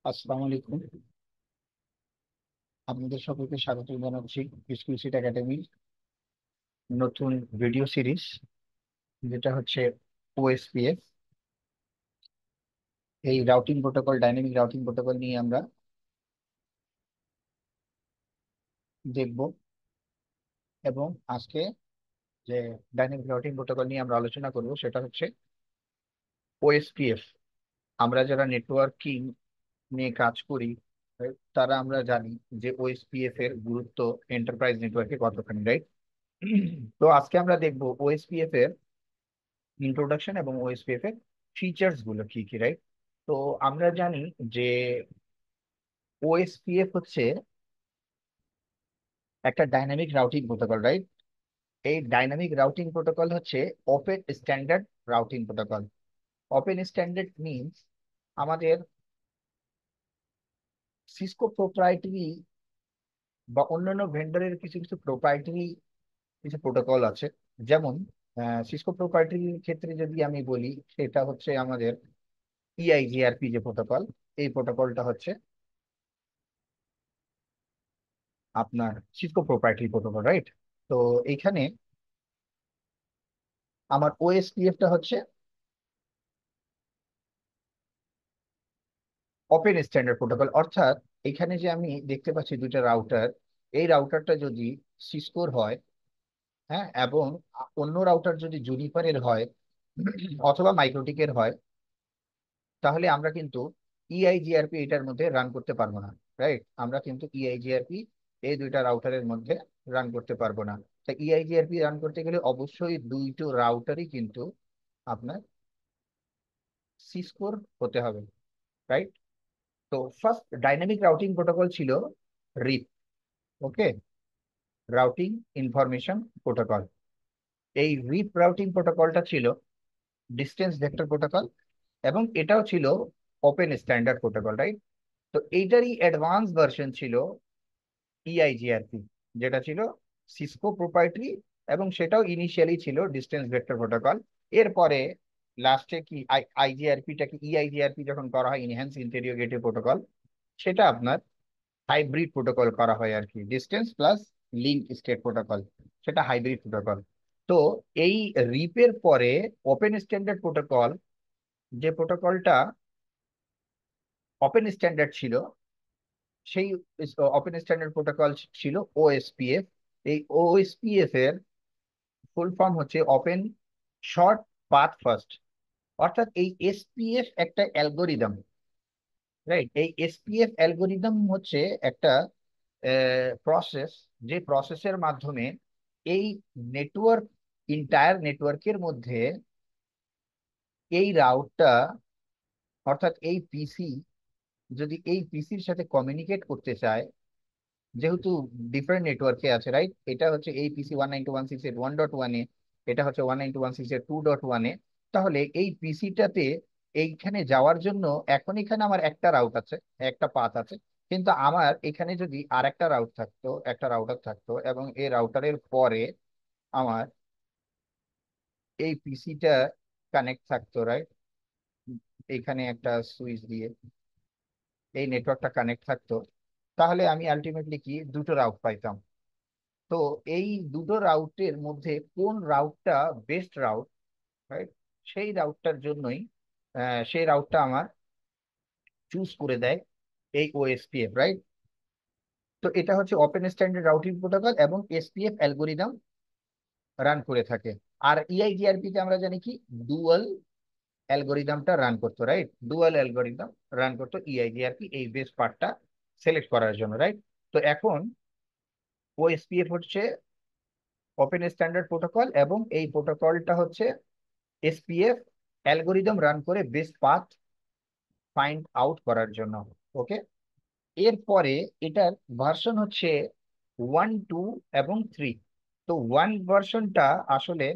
আসসালামু আলাইকুম। আপনাদের সকলকে স্বাগত জানাচ্ছি স্কিল সেট একাডেমির নতুন ভিডিও সিরিজ, যেটা হচ্ছে ওএসপিএফ। এই routing protocol, dynamic routing protocol নিয়ে আমরা দেখব। এবং আজকে যে ডাইনামিক রাউটিং প্রোটোকল নিয়ে আমরা আলোচনা করব সেটা হচ্ছে ওএসপিএফ। আমরা যারা নেটওয়ার্কিং নিয়ে কাজ করি, তারা আমরা জানি যে ওএসপিএফ এর গুরুত্ব এন্টারপ্রাইজ নেটওয়ার্কে কতখানি, রাইট? তো আজকে আমরা দেখব ওএসপিএফ এর ইন্ট্রোডাকশন এবং ওএসপিএফ এর ফিচার্স গুলো কি কি, রাইট? তো আমরা জানি যে ওএসপিএফ হচ্ছে একটা ডাইনামিক রাউটিং প্রোটোকল, রাইট? এই ডাইনামিক রাউটিং প্রোটোকল হচ্ছে open standard routing protocol. Open standard means আমাদের সিসকো প্রোপ্রাইটারি বা অন্যান্য ভেন্ডরের কিছু কিছু প্রোপ্রাইটারি কিছু প্রোটোকল আছে। যেমন সিসকো প্রোপ্রাইটারির ক্ষেত্রে যদি আমি বলি, সেটা হচ্ছে আমাদের ইআইজিআরপি যে প্রোটোকল। এই প্রোটোকলটা হচ্ছে আপনার সিসকো প্রোপ্রাইটারি প্রোটোকল, রাইট? তো এইখানে আমার ওএসপিএফ টা হচ্ছে ওপেন স্ট্যান্ডার্ড প্রোটোকল। অর্থাৎ এখানে যে আমি দেখতে পাচ্ছি দুইটা রাউটার, এই রাউটারটা যদি সিসকোর হয়, হ্যাঁ, এবং অন্য রাউটার যদি জুনিপারের হয় অথবা মাইক্রোটিকের হয়, তাহলে আমরা কিন্তু ইআইজিআরপি এটার মধ্যে রান করতে পারবো না, রাইট? আমরা কিন্তু ইআইজিআরপি এই দুইটা রাউটারের মধ্যে রান করতে পারবো না। তাই ইআইজিআরপি রান করতে গেলে অবশ্যই দুইটো রাউটারই কিন্তু আপনার সিসকোর হতে হবে, রাইট? তো ফার্স্ট ডাইনামিক রাউটিং প্রোটোকল ছিল রিপ। ওকে, রাউটিং ইনফরমেশন প্রোটোকল। এই রিপ রাউটিং প্রোটোকলটা ছিল ডিস্টেন্স ভেক্টর প্রোটোকল, এবং এটাও ছিল ওপেন স্ট্যান্ডার্ড প্রোটোকল, রাইট? তো এইটারই অ্যাডভান্স ভার্সন ছিল ইআইজিআরপি, যেটা ছিল সিসকো প্রোপ্রাইটারি, এবং সেটাও ইনিশিয়ালি ছিল ডিস্টেন্স ভেক্টর প্রোটোকল। এরপরে লাস্টে কি আইজিআরপিটাকে ইআইজিআরপি যখন করা হয়, ইনহ্যান্স ইন্টেরিয়গেটিভ প্রোটোকল, সেটা আপনার হাইব্রিড প্রোটোকল করা হয় আর কি, distance plus link state protocol. সেটা হাইব্রিড প্রোটোকল। তো এই রিপের পরে ওপেন স্ট্যান্ডার্ড প্রোটোকল, যে প্রোটোকলটা ওপেন স্ট্যান্ডার্ড ছিল, সেই ওপেন স্ট্যান্ডার্ড প্রোটোকল ছিল ওএসপিএফ। এই ওএসপিএফ এর ফুল ফর্ম হচ্ছে ওপেন শর্ট পাথ ফার্স্ট। অর্থাৎ এই এসপিএফ একটা অ্যালগোরিদম, রাইট? এই এসপিএফ অ্যালগোরিদম হচ্ছে একটা প্রসেস, যে প্রসেসের মাধ্যমে এই নেটওয়ার্ক, ইন্টায়ার নেটওয়ার্কের মধ্যে এই রাউটটা, অর্থাৎ এই পিসি যদি এই পিসির সাথে কমিউনিকেট করতে চায়, যেহেতু ডিফারেন্ট নেটওয়ার্কে আছে, রাইট? এটা হচ্ছে এই পিসি 192.168.1.1 এ, এটা হচ্ছে 192.168.2.1 এ। তাহলে এই পিসিটাতে এইখানে যাওয়ার জন্য এখন এখানে আমার একটা রাউট আছে, একটা পাথ আছে। কিন্তু আমার এখানে যদি আর একটা রাউট থাকতো, একটা রাউটার থাকতো, এবং এই রাউটারের পরে আমার এই পিসিটা কানেক্ট থাকতো, রাইট? এইখানে একটা সুইচ দিয়ে এই নেটওয়ার্কটা কানেক্ট থাকতো, তাহলে আমি আলটিমেটলি কি দুটো রাউট পাইতাম। তো এই দুটো রাউটের মধ্যে কোন রাউটটা বেস্ট রাউট, রাইট? সেই রাউটটার জন্যই সেই রাউটটা আমার চুজ করে দেয় এই ওএসপিএফ, রাইট? তো এটা হচ্ছে ওপেন স্ট্যান্ডার্ড রাউটিং প্রোটোকল, এবং এসপিএফ অ্যালগোরিদম রান করে থাকে। আর ইআইজিআরপি তে আমরা জানি কি ডুয়াল অ্যালগোরিদমটা রান করতো, রাইট? ডুয়াল অ্যালগোরিদম রান করতো ইআইজিআরপি এই বেস পার্টটা সিলেক্ট করার জন্য, রাইট? তো এখন ওএসপিএফ হচ্ছে ওপেন স্ট্যান্ডার্ড প্রোটোকল, এবং এই প্রোটোকলটা হচ্ছে এসপিএফ অ্যালগোরিদম রান করে বেস্ট পাথ ফাইন্ড আউট করার জন্য। ওকে, এরপরে এটার ভার্সন হচ্ছে 1, 2 এবং 3। তো ওয়ান ভার্সনটা আসলে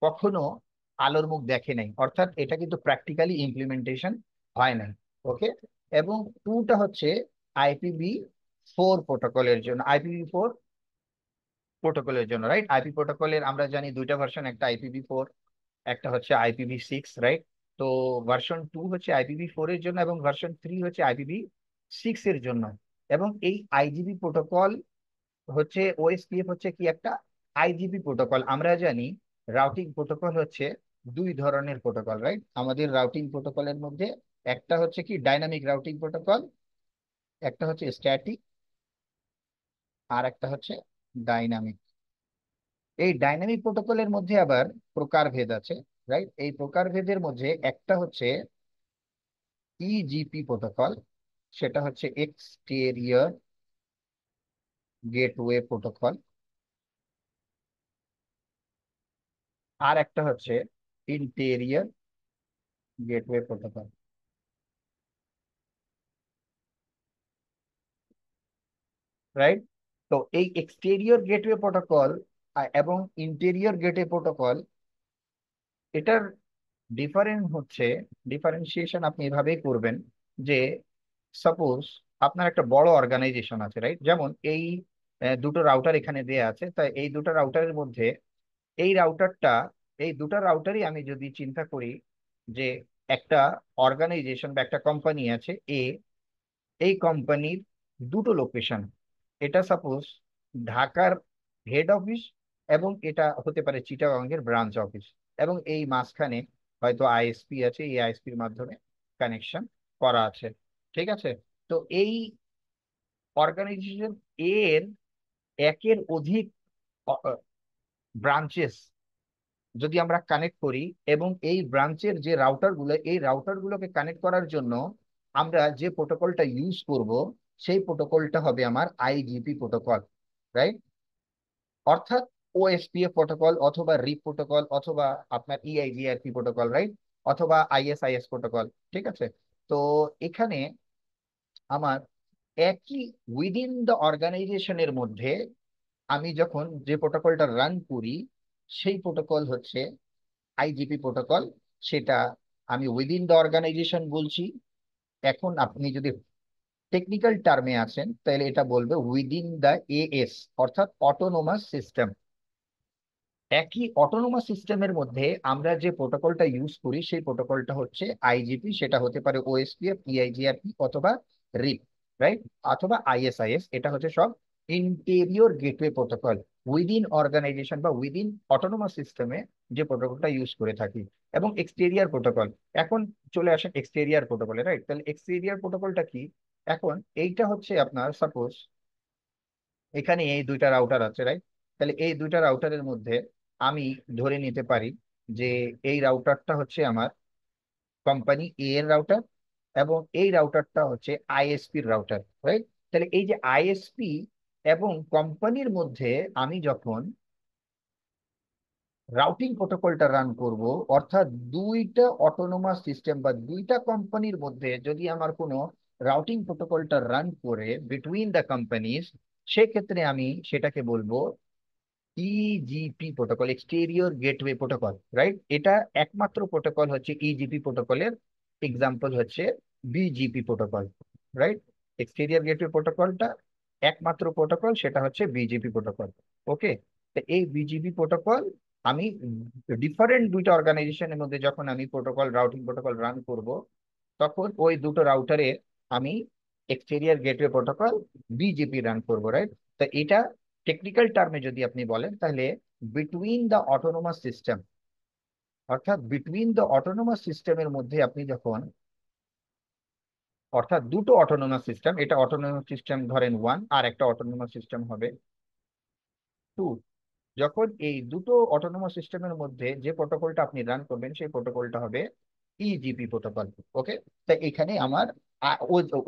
কখনো আলোর মুখ দেখে নাই, অর্থাৎ এটা কিন্তু প্র্যাকটিক্যালি ইমপ্লিমেন্টেশন হয় না। ওকে, এবং টুটা হচ্ছে আইপিভি 4 প্রোটোকলের জন্য, আইপিভি 4 প্রোটোকলের জন্য, রাইট? আইপি প্রোটোকলের আমরা জানি দুইটা ভার্সন, একটা আইপিভি 4, একটা হচ্ছে আইপিভি 6, রাইট? তো ভার্সন 2 হচ্ছে IPv4 এর জন্য, এবং ভার্সন 3 হচ্ছে IPv6 এর জন্য। এবং এই আইজিবি প্রোটোকল হচ্ছে, ওএসপিএফ হচ্ছে কি একটা আইজিবি প্রোটোকল। আমরা জানি রাউটিং প্রোটোকল হচ্ছে দুই ধরনের প্রোটোকল, রাইট? আমাদের রাউটিং প্রোটোকলের মধ্যে একটা হচ্ছে কি ডাইনামিক রাউটিং প্রোটোকল, একটা হচ্ছে স্ট্যাটিক, আর একটা হচ্ছে ডাইনামিক। এই ডাইনামিক প্রোটোকলের মধ্যে আবার প্রকারভেদ আছে, রাইট? এই প্রকারভেদের মধ্যে একটা হচ্ছে ইজিপি প্রোটোকল, সেটা হচ্ছে এক্সটেরিয়র গেটওয়ে প্রোটোকল। আর একটা হচ্ছে ইন্টেরিয়র গেটওয়ে প্রোটোকল, রাইট? তো এই এক্সটেরিয়র গেটওয়ে প্রোটোকল এবং ইন্টেরিয়র গেটওয়ে প্রোটোকল, এটার ডিফারেন্সিয়েশন আপনি এভাবেই করবেন যে, সাপোজ আপনার একটা বড় অর্গানাইজেশন আছে, রাইট? যেমন এই দুটো রাউটার এখানে দেয়া আছে, তাই এই দুটো রাউটারের মধ্যে এই রাউটারটা, এই দুটো রাউটারই আমি যদি চিন্তা করি যে একটা অর্গানাইজেশন বা একটা কোম্পানি আছে এ, এই কোম্পানির দুটো লোকেশন, এটা সাপোজ ঢাকার হেড অফিস, এবং এটা হতে পারে চিটাগাংয়ের ব্রাঞ্চ অফিস, এবং এই মাঝখানে হয়তো আইএসপি আছে, এই আইএসপির মাধ্যমে কানেকশন করা আছে। ঠিক আছে? তো এই অর্গানাইজেশন এর একের অধিক ব্রাঞ্চেস যদি আমরা কানেক্ট করি, এবং এই ব্রাঞ্চের যে রাউটার গুলো, এই রাউটার গুলোকে কানেক্ট করার জন্য আমরা যে প্রোটোকলটা ইউজ করব, সেই প্রোটোকলটা হবে আমার আইজিপি প্রোটোকল, রাইট? অর্থাৎ ওএসপিএফ প্রোটোকল, অথবা রিপ প্রোটোকল, অথবা আপনার ইআইজিআরপি প্রোটোকল, রাইট? অথবা আইএসআইএস প্রোটোকল। ঠিক আছে? তো এখানে আমার একই উইদিন দ্য অর্গানাইজেশনের মধ্যে আমি যখন যে প্রোটোকলটা রান করি, সেই প্রোটোকল হচ্ছে আইজিপি প্রোটোকল। সেটা আমি উইদিন দ্য অর্গানাইজেশন বলছি। এখন আপনি যদি টেকনিক্যাল টার্মে আছেন, তাহলে এটা বলবে উইদিন দ্য এএস, অর্থাৎ অটোনোমাস সিস্টেম। একই অটোনোমাস সিস্টেমের মধ্যে আমরা যে প্রোটোকলটা ইউজ করি, সেই প্রোটোকলটা হচ্ছে আইজিপি। সেটা হতে পারে ওএসপিএফ, ইআইজিআরপি, অথবা রিপ, রাইট? অথবা আইএসআইএস। এটা হচ্ছে সব interior gateway protocol, within organization বা উইদিন অটোনোমাস সিস্টেমে যে প্রোটোকলটা ইউজ করে থাকি। এবং এক্সটেরিয়র প্রোটোকল, এখন চলে আসেন এক্সটেরিয়র প্রোটোকলে, রাইট? তাহলে এক্সটেরিয়র প্রোটোকলটা কি? এখন এইটা হচ্ছে আপনার সাপোজ এখানে এই দুইটা রাউটার আছে, রাইট? তাহলে এই দুইটা রাউটারের মধ্যে আমি ধরে নিতে পারি যে এই রাউটারটা হচ্ছে আমার কোম্পানি এ এর রাউটার, এবং এই রাউটারটা হচ্ছে আইএসপির রাউটার, রাইট? তাহলে এই যে আইএসপি এবং কোম্পানির মধ্যে আমি যখন রাউটিং প্রোটোকলটা রান করব, অর্থাৎ দুইটা অটোনোমাস সিস্টেম বা দুইটা কোম্পানির মধ্যে যদি আমার কোনো রাউটিং প্রোটোকলটা রান করে বিটুইন দ্য কোম্পানিজ, সেক্ষেত্রে আমি সেটাকে বলবো EGP protocol, exterior gateway protocol, right? এটা একমাত্র প্রোটোকল হচ্ছে ইজিপি প্রোটোকলের এক্সাম্পল হচ্ছে BGP protocol, right? Exterior gateway প্রোটোকলটা একমাত্র প্রোটোকল, সেটা হচ্ছে বিজিপি প্রোটোকল। ওকে? তো এই বিজিপি প্রোটোকল আমি ডিফারেন্ট দুইটা অর্গানাইজেশনের মধ্যে যখন আমি প্রোটোকল, রাউটিং প্রোটোকল রান করব, তখন ওই দুটো রাউটারে আমি exterior gateway protocol BGP run করবো, রাইট? তো এটা টেকনিক্যাল টার্মে যদি আপনি বলেন, তাহলে বিটুইন দ্য অটোনোমাস সিস্টেম, অর্থাৎ বিটুইন দ্য অটোনোমাস সিস্টেমের মধ্যে আপনি যখন, অর্থাৎ দুটো অটোনোমাস সিস্টেম, এটা অটোনোমাস সিস্টেম ধরেন 1, আর একটা অটোনোমাস সিস্টেম হবে 2, যখন এই দুটো অটোনোমাস সিস্টেমের মধ্যে যে প্রোটোকলটা আপনি রান করবেন, সেই প্রোটোকলটা হবে ইজিপি প্রোটোকল। ওকে? তাই এখানে আমার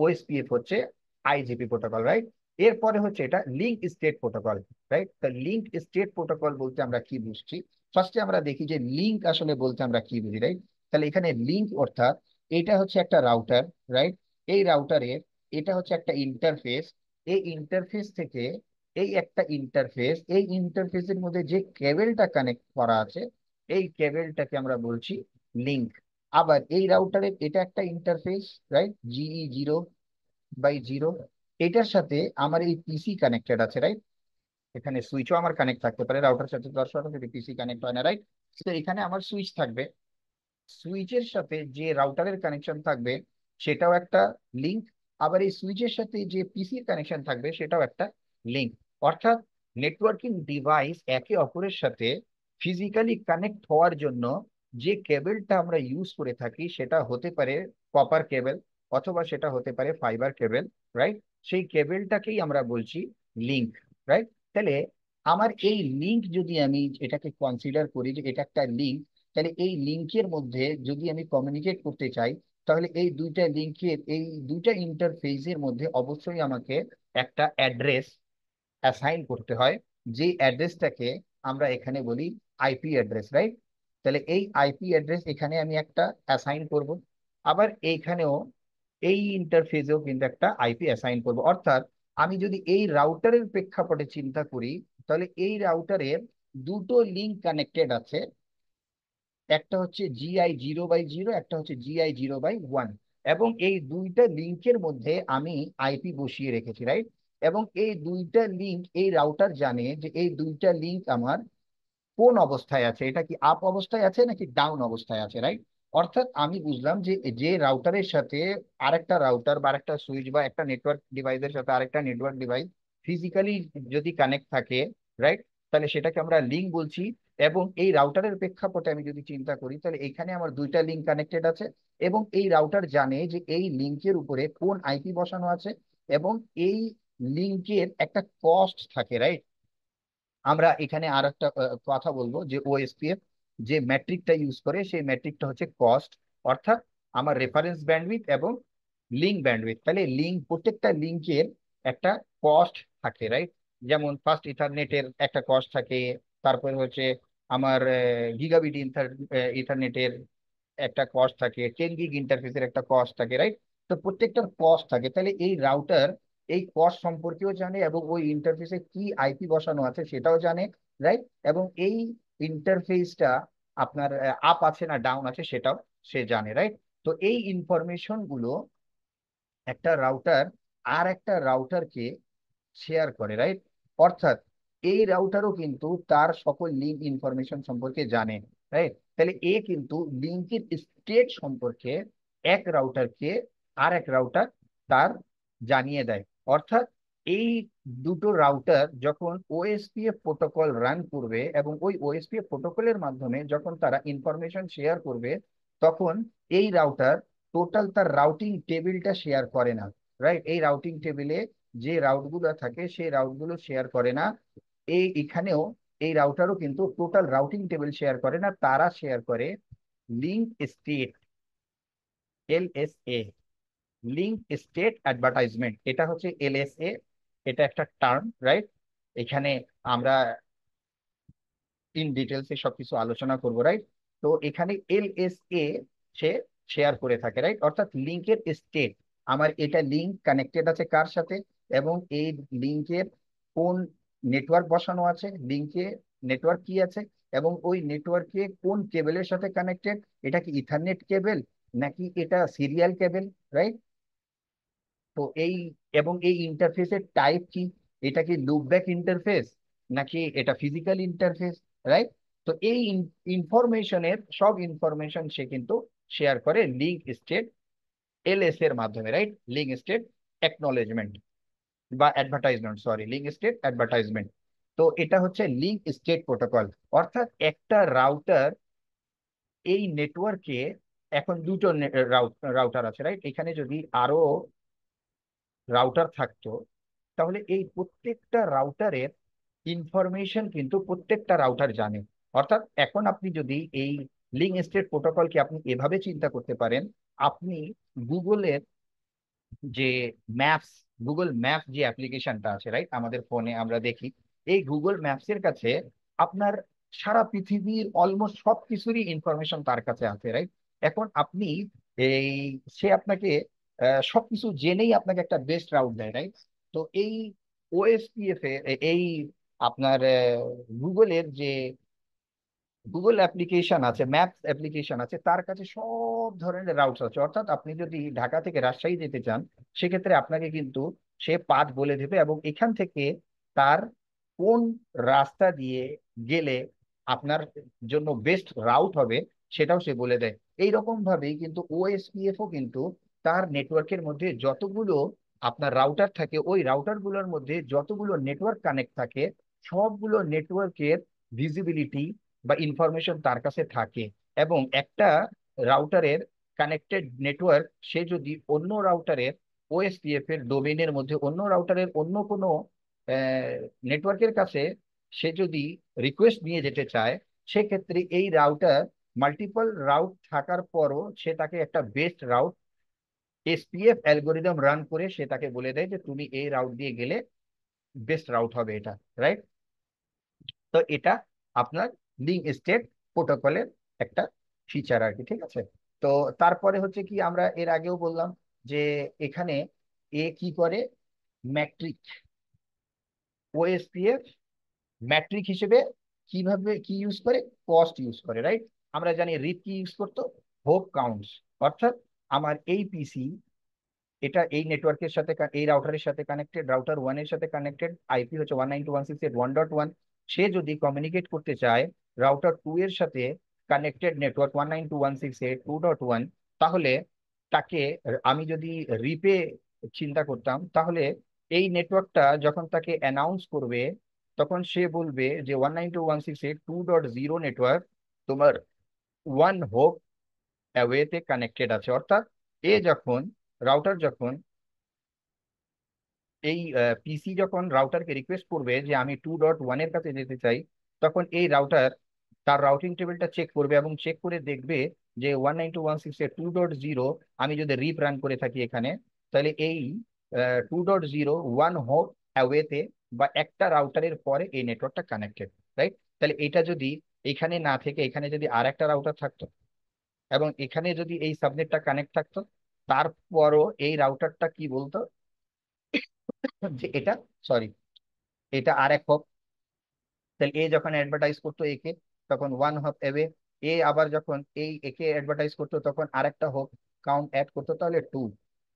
ওএসপিএফ হচ্ছে আইজিপি প্রোটোকল, রাইট? এরপরে হচ্ছে এটা লিঙ্ক স্টেট প্রোটোকল, রাইট? তা লিঙ্ক স্টেট প্রোটোকল বলতে আমরা কি বুঝছি? ফার্স্টে আমরা দেখি যে লিঙ্ক আসলে বলতে আমরা কি বুঝি, রাইট? তাহলে এখানে লিঙ্ক অর্থাৎ এটা হচ্ছে একটা রাউটার, রাইট? এই রাউটারের এটা হচ্ছে একটা ইন্টারফেস। এই ইন্টারফেস থেকে এই একটা ইন্টারফেস, এই ইন্টারফেসের মধ্যে যে কেবলটা কানেক্ট করা আছে, এই কেবলটাকে আমরা বলছি লিঙ্ক। আবার এই রাউটারের এটা একটা ইন্টারফেস, রাইট? GE0/0, এটার সাথে আমার এই পিসি কানেক্টেড আছে, রাইট? এখানে সুইচও আমার কানেক্ট থাকতে পারে রাউটার সাথে, দর্শক যদি পিসি কানেক্ট হয় না, রাইট? তো এখানে আমার সুইচ থাকবে। সুইচের সাথে যে রাউটারের কানেকশন থাকবে সেটাও একটা লিঙ্ক, আবার এই সুইচের সাথে যে পিসির কানেকশন থাকবে সেটাও একটা লিঙ্ক। অর্থাৎ নেটওয়ার্কিং ডিভাইস একে অপরের সাথে ফিজিক্যালি কানেক্ট হওয়ার জন্য যে কেবলটা আমরা ইউজ করে থাকি সেটা হতে পারে কপার কেবল, অথবা সেটা হতে পারে ফাইবার কেবল, রাইট? সেই কেবলটাকেই আমরা বলছি লিঙ্ক, রাইট? তাহলে আমার এই লিঙ্ক, যদি আমি এটাকে কনসিডার করি যে এটা একটা লিঙ্ক, তাহলে এই লিঙ্কের মধ্যে যদি আমি কমিউনিকেট করতে চাই, তাহলে এই দুইটা লিঙ্কের, এই দুইটা ইন্টারফেসের মধ্যে অবশ্যই আমাকে একটা অ্যাড্রেস অ্যাসাইন করতে হয়, যে অ্যাড্রেসটাকে আমরা এখানে বলি আইপি অ্যাড্রেস, রাইট? তাহলে এই আইপি অ্যাড্রেস এখানে আমি একটা অ্যাসাইন করব, আবার এইখানেও এই ইন্টারফেসেও কিন্তু একটা আইপি অ্যাসাইন করব। অর্থাৎ আমি যদি এই রাউটারের প্রেক্ষাপটে চিন্তা করি, তাহলে এই রাউটারের দুটো লিঙ্ক কানেক্টেড আছে, একটা হচ্ছে GI 0/0, একটা হচ্ছে GI 0/1, এবং এই দুইটা লিঙ্কের মধ্যে আমি আইপি বসিয়ে রেখেছি, রাইট? এবং এই দুইটা লিঙ্ক, এই রাউটার জানে যে এই দুইটা লিঙ্ক আমার কোন অবস্থায় আছে, এটা কি আপ অবস্থায় আছে নাকি ডাউন অবস্থায় আছে, রাইট? অর্থাৎ আমি বুঝলাম যে যে রাউটারের সাথে আরেকটা রাউটার বা আরেকটা সুইচ বা একটা নেটওয়ার্ক ডিভাইসের সাথে আরেকটা নেটওয়ার্ক ডিভাইস ফিজিক্যালি যদি কানেক্ট থাকে, রাইট, তাহলে সেটাকে আমরা লিঙ্ক বলছি। এবং এই রাউটারের প্রেক্ষাপটে আমি যদি চিন্তা করি, তাহলে এখানে আমার দুইটা লিঙ্ক কানেক্টেড আছে, এবং এই রাউটার জানে যে এই লিঙ্কের উপরে কোন আইপি বসানো আছে, এবং এই লিঙ্কের একটা কস্ট থাকে, রাইট? আমরা এখানে আর একটা কথা বলবো যে ওএসপিএফ যে ম্যাট্রিকটা ইউজ করে সেই ম্যাট্রিকটা হচ্ছে কস্ট, অর্থাৎ আমার রেফারেন্স ব্যান্ডউইথ এবং লিঙ্ক ব্যান্ডউইথ। তাহলে লিঙ্ক, প্রত্যেকটা লিঙ্কের একটা কস্ট থাকে, রাইট? যেমন ফার্স্ট ইথারনেটের একটা কস্ট থাকে, তারপরে হচ্ছে আমার গিগাবিট ইথারনেটের একটা কস্ট থাকে, 10 গিগ ইন্টারফেসের একটা কস্ট থাকে, রাইট? তো প্রত্যেকটার কস্ট থাকে। তাহলে এই রাউটার এই কস্ট সম্পর্কেও জানে, এবং ওই ইন্টারফেসে কি আইপি বসানো আছে সেটাও জানে, রাইট? এবং এই ইন্টারফেসটা আপনার আপ আছে না ডাউন আছে সেটাও সে জানে, রাইট? তো এই ইনফরমেশন গুলো একটা রাউটার আর একটা রাউটারকে শেয়ার করে, রাইট? অর্থাৎ এই রাউটারও কিন্তু তার সকল লিঙ্ক ইনফরমেশন সম্পর্কে জানে, রাইট? তাহলে এ কিন্তু লিঙ্কের স্টেট সম্পর্কে এক রাউটারকে আর এক রাউটার তার জানিয়ে দেয়। অর্থাৎ এই দুটো রাউটার যখন ওএসপিএফ প্রোটোকল রান করবে, এবং ওই ওএসপিএফ প্রোটোকলের মাধ্যমে যখন তারা ইনফরমেশন শেয়ার করবে, তখন এই রাউটার টোটাল তার রাউটিং টেবিলটা শেয়ার করে না, রাইট? এই রাউটিং টেবিলে যে রাউটগুলো থাকে সেই রাউটগুলো শেয়ার করে না। এখানেও এই রাউটারও কিন্তু টোটাল রাউটিং টেবিল শেয়ার করে না, তারা শেয়ার করে link state, LSA, link state advertisement. এটা হচ্ছে LSA, এটা একটা টার্ম, রাইট? এখানে আমরা ইন ডিটেলসে সবকিছু আলোচনা করবো, রাইট? তো এখানে LSA সে শেয়ার করে থাকে, রাইট? অর্থাৎ লিঙ্কের স্টেট, আমার এটা লিঙ্ক কানেক্টেড আছে কার সাথে, এবং এই লিঙ্কের কোন নেটওয়ার্ক বসানো আছে, লিঙ্কে নেটওয়ার্ক কি আছে, এবং ওই নেটওয়ার্কে কোন কেবলের সাথে কানেক্টেড, এটা কি ইথারনেট কেবল নাকি এটা সিরিয়াল কেবল, রাইট? তো এই, এবং এই ইন্টারফেসের টাইপ কি, এটা কি লুপব্যাক ইন্টারফেস নাকি এটা ফিজিক্যাল ইন্টারফেস, রাইট? তো এই ইনফরমেশনের সব ইনফরমেশন সে কিন্তু শেয়ার করে লিঙ্ক স্টেট, LS এর মাধ্যমে, রাইট? লিঙ্ক স্টেট অ্যাকনলেজমেন্ট বা advertisement, sorry, link state advertisement. তো এটা হচ্ছে লিঙ্ক স্টেট প্রোটোকল। অর্থাৎ একটা রাউটার এই নেটওয়ার্কে, এখন দুটো রাউটার আছে, রাইট? এখানে যদি আরো রাউটার থাকতো, তাহলে এই প্রত্যেকটা রাউটারের ইনফরমেশন কিন্তু প্রত্যেকটা রাউটার জানে। অর্থাৎ এখন আপনি যদি এই লিঙ্ক স্টেট প্রোটোকলকে আপনি এভাবে চিন্তা করতে পারেন, আপনি গুগলের যে ম্যাপস, গুগল ম্যাপ যে অ্যাপ্লিকেশনটা আছে, রাইট, আমাদের ফোনে আমরা দেখি, এই গুগল ম্যাপস এর কাছে আপনার সারা পৃথিবীর অলমোস্ট সব কিছুরই ইনফরমেশন তার কাছে আছে, রাইট? এখন আপনি এই, সে আপনাকে সবকিছু জেনেই আপনাকে একটা বেস্ট রাউট দেয়, রাইট? তো এই ওএসপিএফ এ এই আপনার গুগলের যে গুগল অ্যাপ্লিকেশন আছে, ম্যাপস অ্যাপ্লিকেশন আছে, তার কাছে সব ধরনের রাউটস আছে। অর্থাৎ আপনি যদি ঢাকা থেকে রাজশাহী যেতে চান, সেক্ষেত্রে আপনাকে কিন্তু সে পাথ বলে দেবে, এবং এখান থেকে তার কোন রাস্তা দিয়ে গেলে আপনার জন্য বেস্ট রাউট হবে, সেটাও সে বলে দেয়। এইরকম ভাবেই কিন্তু ওএসপিএফও কিন্তু তার নেটওয়ার্কের মধ্যে যতগুলো আপনার রাউটার থাকে, ওই রাউটার গুলোর মধ্যে যতগুলো নেটওয়ার্ক কানেক্ট থাকে, সবগুলো নেটওয়ার্কের ভিজিবিলিটি বা ইনফরমেশন তার কাছে থাকে। এবং একটা রাউটারের কানেক্টেড নেটওয়ার্ক সে যদি অন্য রাউটারের ওএসপিএফ এর ডোমেইনের মধ্যে অন্য রাউটারের অন্য কোনো নেটওয়ার্কের কাছে সে যদি রিকোয়েস্ট নিয়ে যেতে চায়, সেক্ষেত্রে এই রাউটার মাল্টিপল রাউট থাকার পরও সে তাকে একটা best route SPF algorithm run করে সে তাকে বলে দেয় যে তুমি এই রাউট দিয়ে গেলে বেস্ট রাউট হবে এটা, রাইট? তো এটা আপনার লিঙ্ক স্টেট প্রোটোকলের একটা ফিচার আর কি, ঠিক আছে? তো তারপরে হচ্ছে কি, আমরা এর আগেও বললাম যে এখানে এ কি করে, ম্যাট্রিক ওএসপিএফ ম্যাট্রিক হিসেবে কিভাবে কি ইউজ করে, কস্ট ইউজ করে, রাইট? আমরা জানি রিপ কি ইউজ করতো, হোপ কাউন্টস। অর্থাৎ আমার এই পিসি, এটা এই নেটওয়ার্কের সাথে এই রাউটারের সাথে কানেক্টেড, রাউটার ওয়ান এর সাথে কানেক্টেড, আইপি হচ্ছে 192.168.1.1। সে যদি কমিউনিকেট করতে চায় রাউটার টু এর সাথে কানেক্টেড নেটওয়ার্ক 192.168.2.1, তাহলে তাকে, আমি যদি রিপে চিন্তা করতাম, তাহলে এই নেটওয়ার্কটা যখন তাকে অ্যানাউন্স করবে, তখন সে বলবে যে 192.168.2.0 নেটওয়ার্ক তোমার ওয়ান হোপ অ্যাওয়েতে কানেক্টেড আছে। অর্থাৎ এ যখন, রাউটার যখন, এই পিসি যখন রাউটারকে রিকোয়েস্ট করবে যে আমি 2.1 এর কাছে যেতে চাই, তখন এই রাউটার তার রাউটিং টেবিলটা চেক করবে এবং চেক করে দেখবে যে 192.168.2.0 আমি যদি রিপ রান করে থাকি এখানে, তাহলে এই 2.0 ওয়ান হোপ অ্যাওয়েতে বা একটা রাউটারের পরে এই নেটওয়ার্কটা কানেক্টেড, রাইট? তাহলে এটা যদি এখানে না থেকে এখানে যদি আর একটা রাউটার থাকতো এবং এখানে যদি এই সাবনেটটা কানেক্ট থাকতো, তারপরও এই রাউটারটা কি বলতো যে এটা, সরি, এটা আর এক হোপ। তাহলে এ যখন অ্যাডভার্টাইজ করতো একে, তখন ওয়ান হোপ অ্যাওয়ে। এ আবার যখন এই একে অ্যাডভার্টাইজ করতো তখন আরেকটা হোপ কাউন্ট অ্যাড করতো, তাহলে টু।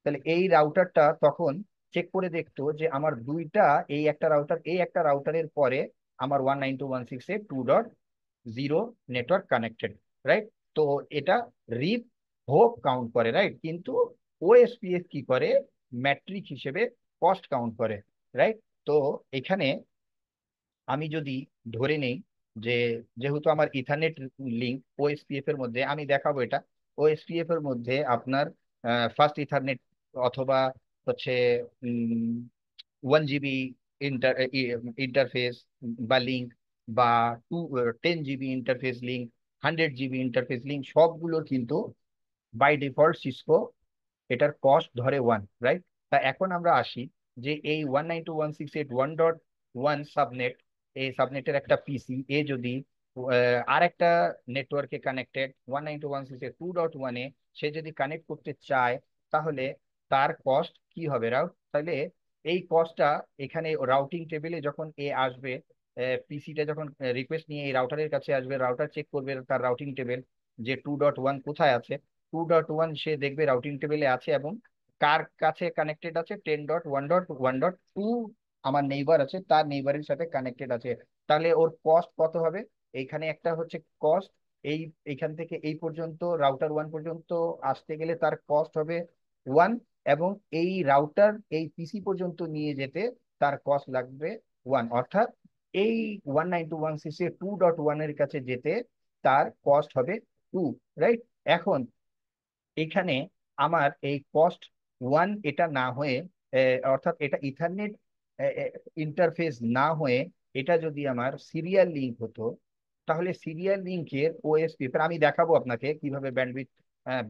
তাহলে এই রাউটারটা তখন চেক করে দেখতো যে আমার দুইটা, এই একটা রাউটার, এই একটা রাউটারের পরে আমার 192.168.2.0 নেটওয়ার্ক কানেক্টেড, রাইট? তো এটা রিপ হোপ কাউন্ট করে, রাইট? কিন্তু ওএসপিএফ কি করে, ম্যাট্রিক হিসেবে কস্ট কাউন্ট করে, রাইট? তো এখানে আমি যদি ধরে নেই যে, যেহেতু আমার ইথারনেট লিঙ্ক ওএসপিএফ এর মধ্যে, আমি দেখাবো এটা ওএসপিএফ এর মধ্যে আপনার ফার্স্ট ইথারনেট অথবা হচ্ছে 1 জিবি ইন্টারফেস বা লিঙ্ক, বা 10 GB interface link, 100 GB interface link, সবগুলোর কিন্তু বাই ডিফল্ট সিসকো এটার কস্ট ধরে ওয়ান, রাইট? তা এখন আমরা আসি যে এই 192.168.1.1 সাবনেট, এই সাবনেটের একটা পিসি এ যদি আর একটা নেটওয়ার্কে কানেক্টেড 192.168.2.1 এ সে যদি কানেক্ট করতে চায়, তাহলে তার কস্ট কি হবে, রাউট? তাহলে এই কস্টটা এখানে রাউটিং টেবিলে যখন এ আসবে, পিসিটা যখন রিকোয়েস্ট নিয়ে এই রাউটারের কাছে আসবে, রাউটার চেক করবে তার রাউটিং টেবিল যে 2.1 কোথায় আছে। 2.1 সে দেখবে রাউটিং টেবিলে আছে এবং কার কাছে কানেক্টেড আছে, 10.1.1.2 আমার নেইবার আছে, তার নেইবারের সাথে কানেক্টেড আছে। তাহলে ওর কস্ট কত হবে? এইখানে একটা হচ্ছে কস্ট, এই এইখান থেকে এই পর্যন্ত রাউটার ওয়ান পর্যন্ত আসতে গেলে তার কস্ট হবে ওয়ান, এবং এই রাউটার এই পিসি পর্যন্ত নিয়ে যেতে তার কস্ট লাগবে ওয়ান। অর্থাৎ এই 192.168.2.1 এর কাছে যেতে তার কস্ট হবে টু, রাইট? এখন এখানে আমার এই কস্ট ওয়ান এটা না হয়ে, অর্থাৎ এটা ইথারনেট ইন্টারফেস না হয়ে এটা যদি আমার সিরিয়াল লিঙ্ক হতো, তাহলে সিরিয়াল লিঙ্কের ওএসপি, আমি দেখাবো আপনাকে কিভাবে ব্যান্ডউইথ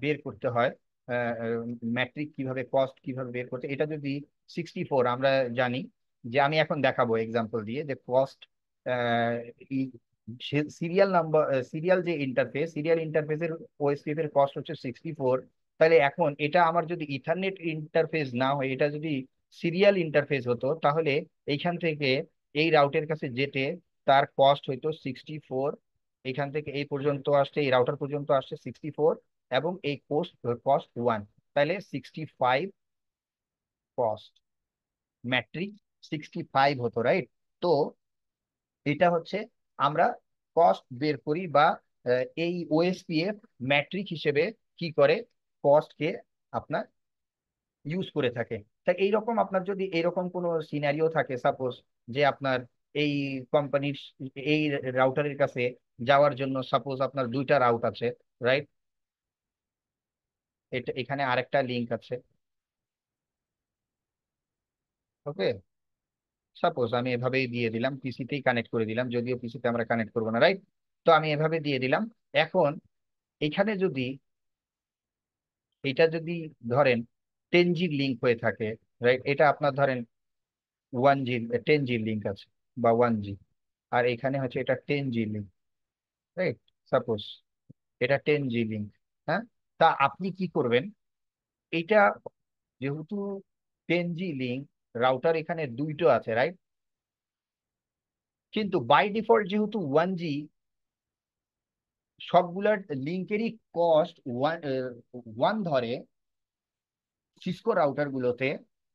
বের করতে হয়, ম্যাট্রিক কিভাবে, কস্ট কিভাবে বের করতে। এটা যদি 64, আমরা জানি যে, আমি এখন দেখাবো এক্সাম্পল দিয়ে যে কস্ট সিরিয়াল নাম্বার, সিরিয়াল যে ইন্টারফেস, সিরিয়াল ইন্টারফেসের ওএসপি এর কস্ট হচ্ছে 64। তাহলে এখন এটা আমার যদি ইথারনেট ইন্টারফেস না হয়, এটা যদি সিরিয়াল ইন্টারফেস হতো, তাহলে এইখান থেকে এই রাউটের কাছে যেতে তার কস্ট হইতো 64। এখান থেকে এই পর্যন্ত আসছে, এই রাউটার পর্যন্ত আসছে 64, এবং এই কস্ট কস্ট ওয়ান, তাহলে 65 কস্ট, ম্যাট্রিক 65 হতো, রাইট? তো এটা হচ্ছে আমরা কস্ট বের করি বা এই ওএসপিএফ ম্যাট্রিক হিসেবে কি করে, কস্টকে আপনার ইউজ করে থাকে। তা এইরকম আপনার যদি এইরকম কোনো সিনারিও থাকে, সাপোজ যে আপনার এই কোম্পানির এই রাউটারের কাছে যাওয়ার জন্য সাপোজ আপনার দুইটা রাউট আছে, রাইট? এটা এখানে আরেকটা লিংক আছে, ওকে। সাপোজ আমি এভাবেই দিয়ে দিলাম, পিসিতেই কানেক্ট করে দিলাম, যদিও পিসিতে আমরা কানেক্ট করবো না, রাইট? তো আমি এভাবে দিয়ে দিলাম। এখন এখানে যদি এটা যদি ধরেন 10G লিঙ্ক হয়ে থাকে, রাইট? এটা আপনার ধরেন 1G 10G লিঙ্ক আছে বা 1G, আর এখানে হচ্ছে এটা 10G লিঙ্ক, রাইট? সাপোজ এটা 10G লিঙ্ক। হ্যাঁ, তা আপনি কি করবেন, এটা যেহেতু 10G লিঙ্ক, রাউটার এখানে দুইটো আছে, রাইট? কিন্তু বাই ডিফল্ট যেহেতু 1G, সবগুলার লিঙ্কেরই কস্ট ওয়ান ওয়ান ধরে সিসকো রাউটার গুলোতে।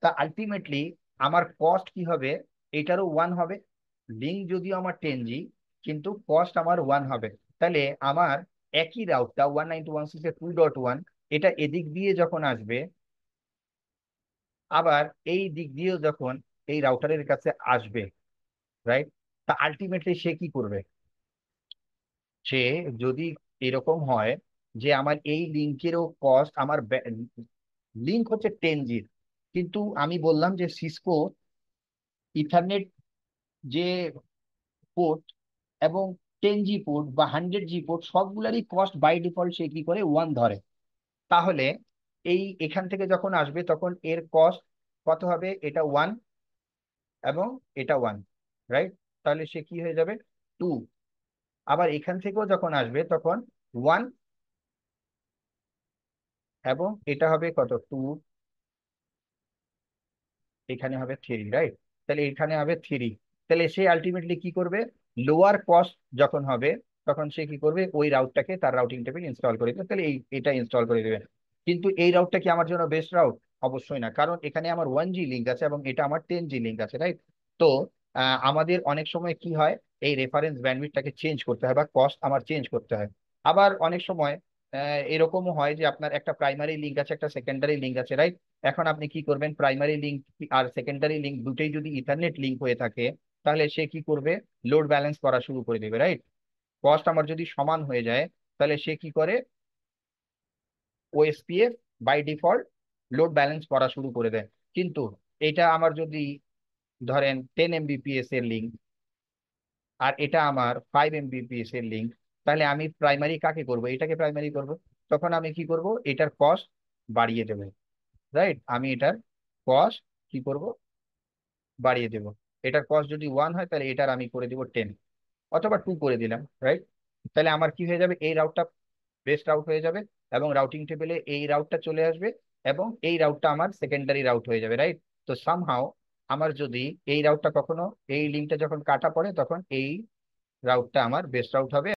তা আলটিমেটলি আমার কস্ট কি হবে, এটারও ওয়ান হবে। লিঙ্ক যদিও আমার 10G, কিন্তু কস্ট আমার ওয়ান হবে। তাহলে আমার একই রাউটটা 192.168.2.1, এটা এদিক দিয়ে যখন আসবে, আবার এই দিক দিয়েও যখন এই রাউটারের কাছে আসবে, রাইট? তা আলটিমেটলি সে কি করবে, সে যদি এরকম হয় যে আমার এই লিঙ্কেরও কস্ট, আমার লিঙ্ক হচ্ছে 10G, কিন্তু আমি বললাম যে সিসকো ইথারনেট যে পোর্ট এবং 10G পোর্ট বা 100G পোর্ট সবগুলারই কস্ট বাই ডিফল্ট সে কি করে ওয়ান ধরে। তাহলে এই এখান থেকে যখন আসবে তখন এর কস্ট কত হবে, এটা ওয়ান এবং এটা ওয়ান, রাইট? তাহলে সে কি হয়ে যাবে, টু। আবার এখান থেকেও যখন আসবে তখন ওয়ান এবং এটা হবে কত, টু, এখানে হবে থ্রি, রাইট? তাহলে এখানে হবে থ্রি। তাহলে সে আলটিমেটলি কি করবে, লোয়ার কস্ট যখন হবে তখন সে কি করবে, ওই রাউটটাকে তার রাউটিং টেবিল ইনস্টল করে দেবে। তাহলে এটা ইনস্টল করে দেবে। কিন্তু এই রাউটটা কি আমার জন্য বেস্ট রাউট? অবশ্যই না, কারণ এখানে আমার 1G লিঙ্ক আছে এবং এটা আমার 10G লিঙ্ক আছে, রাইট? তো আমাদের অনেক সময় কি হয়, এই রেফারেন্স ব্যান্ডউইথটাকে চেঞ্জ করতে হয় বা কস্ট আমার চেঞ্জ করতে হয়। আবার অনেক সময় এরকমও হয় যে আপনার একটা প্রাইমারি লিঙ্ক আছে, একটা সেকেন্ডারি লিঙ্ক আছে, রাইট? এখন আপনি কি করবেন, প্রাইমারি লিঙ্ক আর সেকেন্ডারি লিঙ্ক দুটোই যদি ইথারনেট লিঙ্ক হয়ে থাকে, তাহলে সে কি করবে, লোড ব্যালেন্স করা শুরু করে দেবে, রাইট? কস্ট আমার যদি সমান হয়ে যায়, তাহলে সে কি করে, OSPF by default load balance করা শুরু করে দেয়। কিন্তু এটা আমার যদি ধরেন 10 Mbps এর লিঙ্ক, আর এটা আমার 5 Mbps এর লিঙ্ক, তাহলে আমি প্রাইমারি কাকে করব, এটাকে প্রাইমারি করব। তখন আমি কি করব, এটার কস্ট বাড়িয়ে দেবো, রাইট? আমি এটার কস্ট কি করব, বাড়িয়ে দেব। এটার কস্ট যদি ওয়ান হয় তাহলে এটার আমি করে দিব 10 অথবা টু করে দিলাম, রাইট? তাহলে আমার কি হয়ে যাবে, এই রাউটটা বেস্ট রাউট হয়ে যাবে এবং রাউটিং টেবিলে এই রাউটটা চলে আসবে এবং এই রাউটটা আমার সেকেন্ডারি রাউট হয়ে যাবে, রাইট? তো সামহাও আমার যদি এই রাউটটা কখনো, এই লিঙ্কটা যখন কাটা পড়ে তখন এই রাউটটা আমার বেস্ট রাউট হবে।